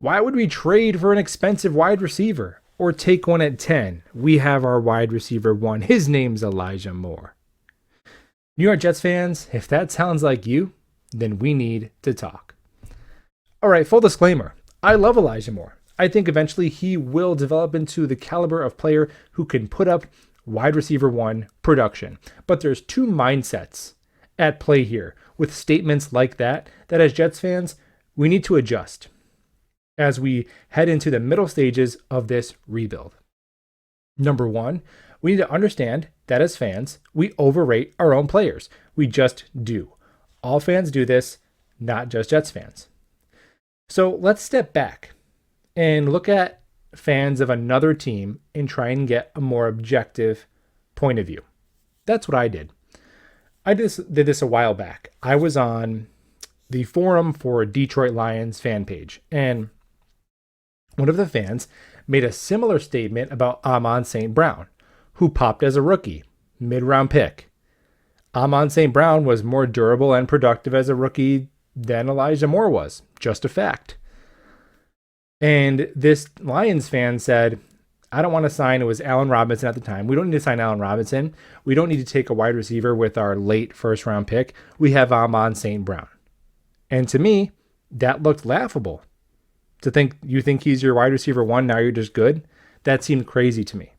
Why would we trade for an expensive wide receiver or take one at 10? We have our wide receiver one. His name's Elijah Moore. New York Jets fans, if that sounds like you, then we need to talk. All right, full disclaimer. I love Elijah Moore. I think eventually he will develop into the caliber of player who can put up wide receiver one production. But there's two mindsets at play here with statements like that as Jets fans, we need to adjust as we head into the middle stages of this rebuild. Number one, we need to understand that as fans, we overrate our own players. We just do. All fans do this, not just Jets fans. So let's step back and look at fans of another team and try and get a more objective point of view. That's what I did. I did this a while back. I was on the forum for Detroit Lions fan page, and one of the fans made a similar statement about Amon St. Brown, who popped as a rookie, mid-round pick. Amon St. Brown was more durable and productive as a rookie than Elijah Moore was. Just a fact. And this Lions fan said, I don't want to sign, it was Allen Robinson at the time. We don't need to sign Allen Robinson. We don't need to take a wide receiver with our late first round pick. We have Amon St. Brown. And to me, that looked laughable. To think you think he's your wide receiver one, now you're just good. That seemed crazy to me.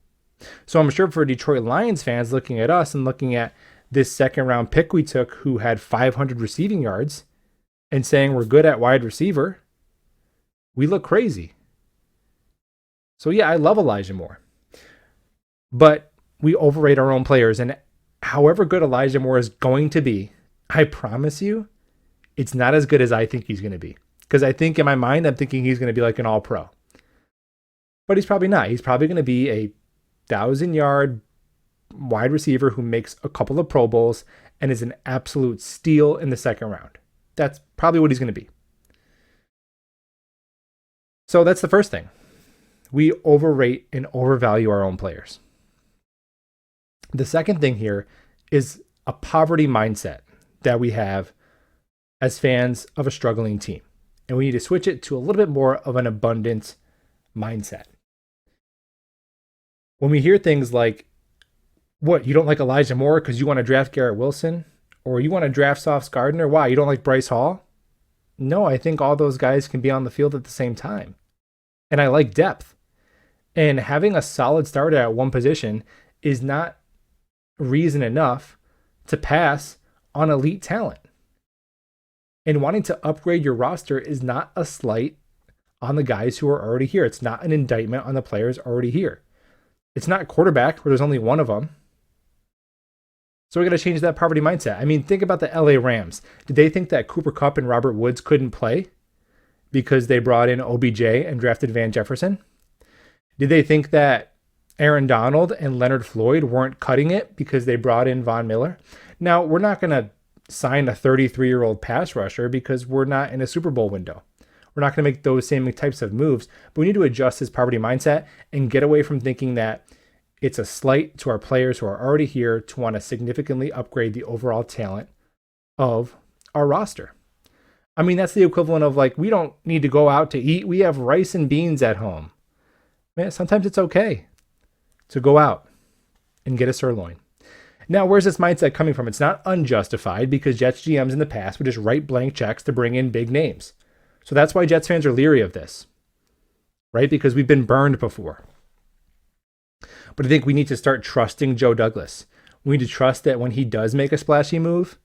So I'm sure for Detroit Lions fans looking at us and looking at this second round pick we took who had 500 receiving yards and saying we're good at wide receiver, we look crazy. So yeah, I love Elijah Moore. But we overrate our own players, and however good Elijah Moore is going to be, I promise you, it's not as good as I think he's going to be. Because I think in my mind, I'm thinking he's going to be like an all-pro. But he's probably not. He's probably going to be a 1,000-yard wide receiver who makes a couple of Pro Bowls and is an absolute steal in the second round. That's probably what he's going to be. So that's the first thing. We overrate and overvalue our own players. The second thing here is a poverty mindset that we have as fans of a struggling team. And we need to switch it to a little bit more of an abundance mindset. When we hear things like, what, you don't like Elijah Moore because you want to draft Garrett Wilson? Or you want to draft Sauce Gardner? Why, you don't like Bryce Hall? No, I think all those guys can be on the field at the same time. And I like depth. And having a solid starter at one position is not reason enough to pass on elite talent. And wanting to upgrade your roster is not a slight on the guys who are already here. It's not an indictment on the players already here. It's not quarterback where there's only one of them. So we got to change that poverty mindset. I mean, think about the LA Rams. Did they think that Cooper Kupp and Robert Woods couldn't play because they brought in OBJ and drafted Van Jefferson? Did they think that Aaron Donald and Leonard Floyd weren't cutting it because they brought in Von Miller? Now, we're not going to sign a 33-year-old pass rusher because we're not in a Super Bowl window. We're not going to make those same types of moves, but we need to adjust his poverty mindset and get away from thinking that it's a slight to our players who are already here to want to significantly upgrade the overall talent of our roster. I mean, that's the equivalent of like, we don't need to go out to eat. We have rice and beans at home. Man, sometimes it's okay to go out and get a sirloin. Now, where's this mindset coming from? It's not unjustified because Jets GMs in the past would just write blank checks to bring in big names. So that's why Jets fans are leery of this, right? Because we've been burned before. But I think we need to start trusting Joe Douglas. We need to trust that when he does make a splashy move,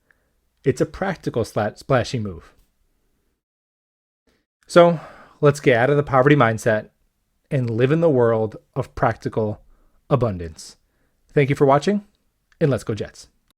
it's a practical splashy move. So let's get out of the poverty mindset and live in the world of practical abundance. Thank you for watching, and let's go Jets.